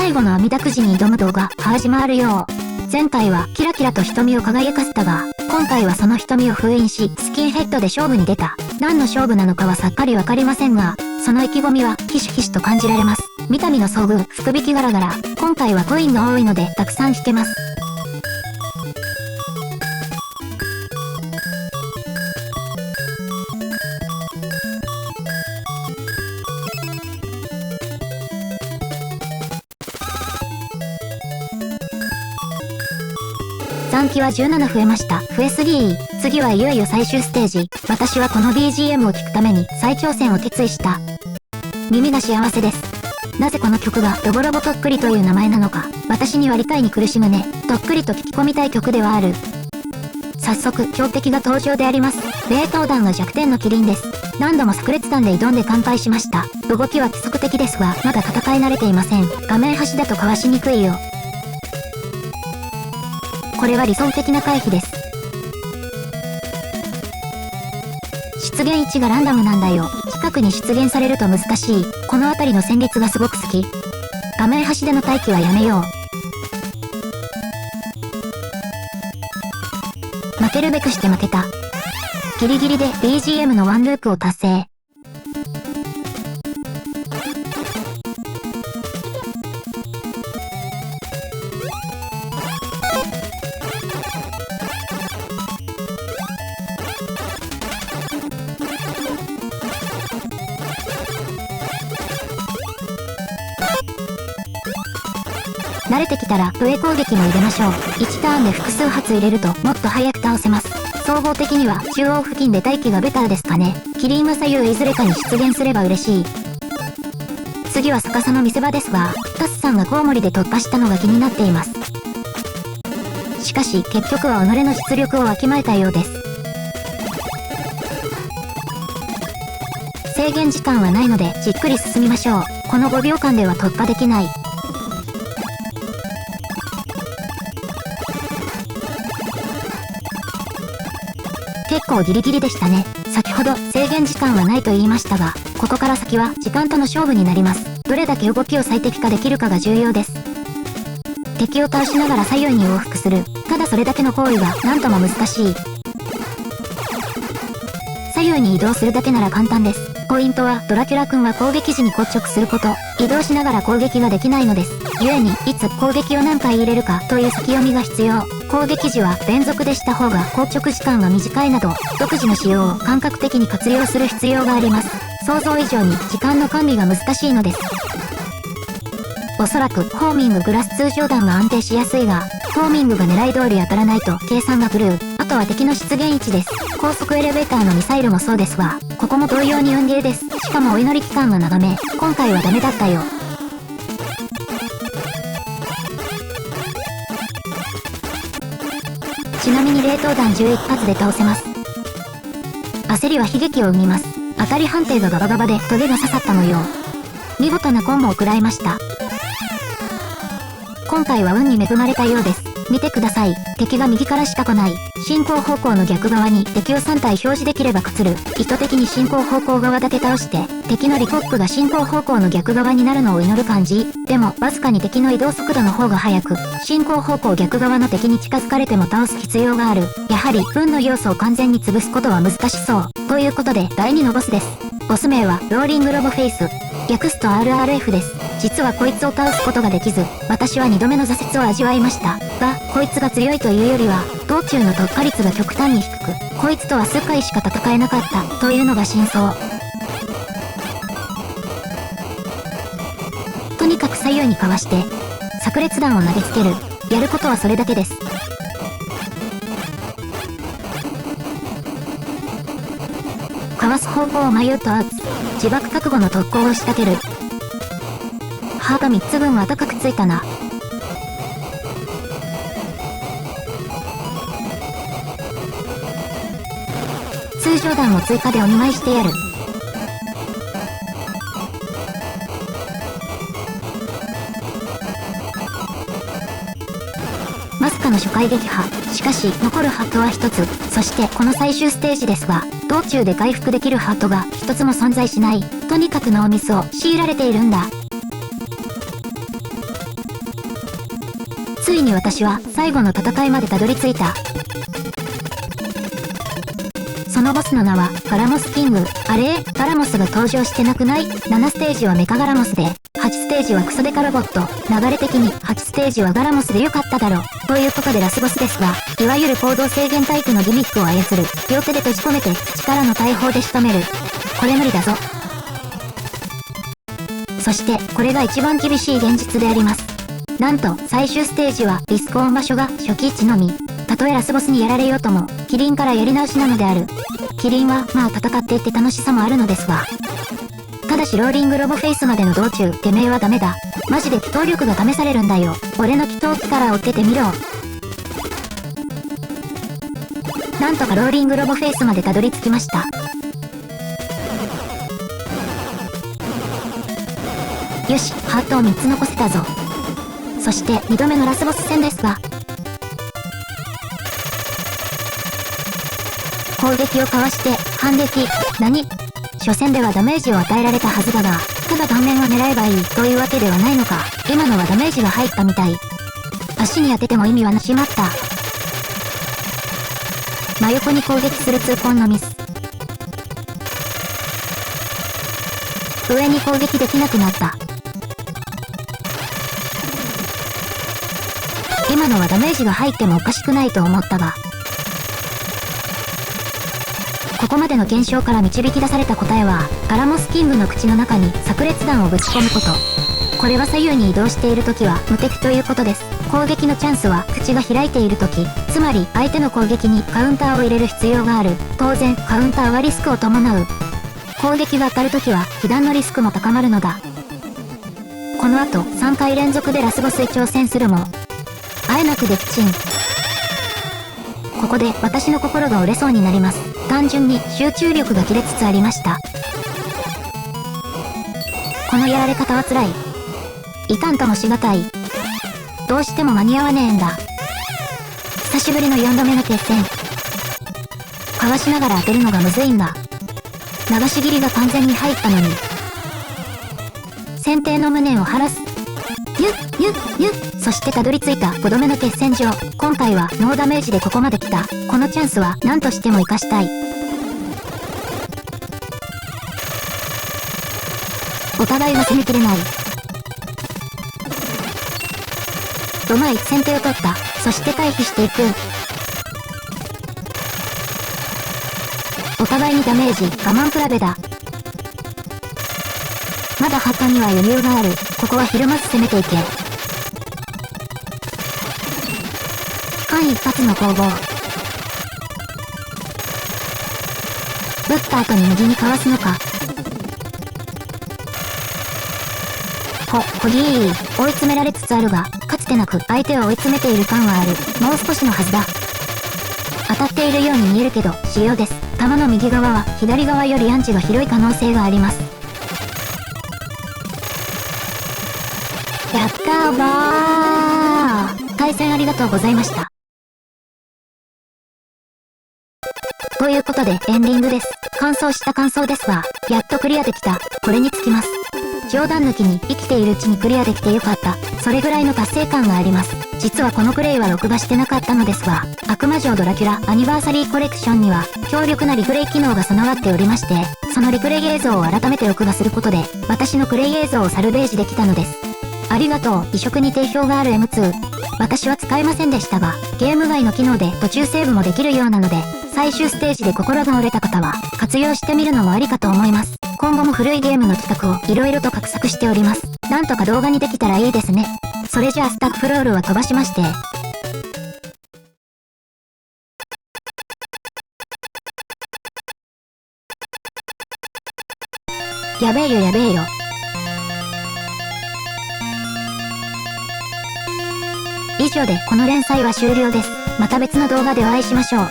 最後の網だくじに挑む動画、始まるよ。前回はキラキラと瞳を輝かせたが、今回はその瞳を封印し、スキンヘッドで勝負に出た。何の勝負なのかはさっぱりわかりませんが、その意気込みはひしひしと感じられます。三民の遭遇、福引きガラガラ。今回はコインが多いので、たくさん引けます。残機は17増えました。増えすぎ。次はいよいよ最終ステージ。私はこの BGM を聴くために再挑戦を決意した。耳が幸せです。なぜこの曲がロボロボとっくりという名前なのか、私には理解に苦しむね。とっくりと聞き込みたい曲ではある。早速、強敵が登場であります。冷凍弾が弱点のキリンです。何度も炸裂弾で挑んで完敗しました。動きは規則的ですが、まだ戦い慣れていません。画面端だとかわしにくいよ。これは理想的な回避です。出現位置がランダムなんだよ。近くに出現されると難しい。この辺りの戦列がすごく好き。画面端での待機はやめよう。負けるべくして負けた。ギリギリで BGM のワンループを達成。慣れてきたら上攻撃も入れましょう。1ターンで複数発入れるともっと早く倒せます。総合的には中央付近で待機がベターですかね。キリンは左右いずれかに出現すれば嬉しい。次は逆さの見せ場ですが、タスさんがコウモリで突破したのが気になっています。しかし結局は己の実力をわきまえたようです。制限時間はないのでじっくり進みましょう。この5秒間では突破できない。結構ギリギリでしたね。先ほど制限時間はないと言いましたが、ここから先は時間との勝負になります。どれだけ動きを最適化できるかが重要です。敵を倒しながら左右に往復する。ただそれだけの行為がなんとも難しい。左右に移動するだけなら簡単です。ポイントはドラキュラ君は攻撃時に硬直すること。移動しながら攻撃ができないのです。故にいつ攻撃を何回入れるかという先読みが必要。攻撃時は連続でした方が硬直時間が短いなど、独自の仕様を感覚的に活用する必要があります。想像以上に時間の管理が難しいのです。おそらくホーミンググラス通常弾が安定しやすいが、ホーミングが狙い通り当たらないと計算が狂う。あとは敵の出現位置です。高速エレベーターのミサイルもそうですが、ここも同様に運ゲーです。しかもお祈り期間が長め。今回はダメだったよ。ちなみに冷凍弾11発で倒せます。焦りは悲劇を生みます。当たり判定がガバガバでトゲが刺さった模様。見事なコンボを食らいました。今回は運に恵まれたようです。見てください。敵が右からしか来ない。進行方向の逆側に敵を3体表示できれば勝つる。意図的に進行方向側だけ倒して、敵のリコップが進行方向の逆側になるのを祈る感じ。でも、わずかに敵の移動速度の方が速く、進行方向逆側の敵に近づかれても倒す必要がある。やはり、運の要素を完全に潰すことは難しそう。ということで、第2のボスです。ボス名は、ローリングロボフェイス。略すと RRF です。実はこいつを倒すことができず、私は2度目の挫折を味わいました。が、こいつが強いというよりは、道中の突破率が極端に低く、こいつとは数回しか戦えなかったというのが真相。とにかく左右にかわして、炸裂弾を投げつける。やることはそれだけです。かわす方向を迷うとアウト。自爆覚悟の特攻を仕掛ける。ハート3つ分は高くついたな。通常弾を追加でお見舞いしてやる。まさかの初回撃破。しかし、残るハートは1つ。そして、この最終ステージですが、道中で回復できるハートが1つも存在しない。とにかくノーミスを強いられているんだ。ついに私は最後の戦いまでたどり着いた。そのボスの名はガラモスキング。あれ、ガラモスが登場してなくない？ 7 ステージはメカガラモスで、8ステージはクソデカロボット。流れ的に8ステージはガラモスでよかっただろ。ということでラスボスですが、いわゆる行動制限タイプのギミックを操る。両手で閉じ込めて、力の大砲で仕留める。これ無理だぞ。そして、これが一番厳しい現実であります。なんと、最終ステージは、リスコーン場所が初期位置のみ。たとえラスボスにやられようとも、キリンからやり直しなのである。キリンは、まあ戦っていって楽しさもあるのですが。ただしローリングロボフェイスまでの道中、てめえはダメだ。マジで祈祷力が試されるんだよ。俺の祈祷機から追っててみろ。なんとかローリングロボフェイスまでたどり着きました。よし、ハートを3つ残せたぞ。そして2度目のラスボス戦ですが、攻撃をかわして反撃。何？初戦ではダメージを与えられたはずだが、ただ顔面を狙えばいいというわけではないのか。今のはダメージが入ったみたい。足に当てても意味はなしまった。真横に攻撃する痛恨のミス。上に攻撃できなくなった。今のはダメージが入ってもおかしくないと思ったが、ここまでの検証から導き出された答えは、ガラモスキングの口の中に炸裂弾をぶち込むこと。これは左右に移動している時は無敵ということです。攻撃のチャンスは口が開いている時、つまり相手の攻撃にカウンターを入れる必要がある。当然、カウンターはリスクを伴う。攻撃が当たる時は被弾のリスクも高まるのだ。この後、3回連続でラスボスへ挑戦するも、あえなく撃沈。ここで私の心が折れそうになります。単純に集中力が切れつつありました。このやられ方は辛い。いかんともしがたい。どうしても間に合わねえんだ。久しぶりの4度目の決戦。かわしながら当てるのがむずいんだ。流し切りが完全に入ったのに。先手の無念を晴らす。そしてたどり着いた5度目の決戦場。今回はノーダメージでここまで来た。このチャンスは何としても活かしたい。お互いが攻めきれない。うまい、先手を取った。そして回避していく。お互いにダメージ、我慢比べだ。まだハッカには余裕がある。ここはひるまず攻めていけ。間一髪の攻防。打った後に右にかわすのか。ほぎー。追い詰められつつあるが、かつてなく相手を追い詰めている感はある。もう少しのはずだ。当たっているように見えるけど、仕様です。弾の右側は左側よりアンチが広い可能性があります。やったーばー。対戦ありがとうございました。ということでエンディングです。完走した感想ですが、やっとクリアできた。これにつきます。冗談抜きに生きているうちにクリアできてよかった。それぐらいの達成感があります。実はこのプレイは録画してなかったのですが、悪魔城ドラキュラアニバーサリーコレクションには強力なリプレイ機能が備わっておりまして、そのリプレイ映像を改めて録画することで、私のプレイ映像をサルベージできたのです。ありがとう。移植に定評がある M2。私は使えませんでしたが、ゲーム外の機能で途中セーブもできるようなので、最終ステージで心が折れた方は、活用してみるのもありかと思います。今後も古いゲームの企画を色々と画策しております。なんとか動画にできたらいいですね。それじゃあスタッフロールは飛ばしまして。やべえよやべえよ。以上でこの連載は終了です。また別の動画でお会いしましょう。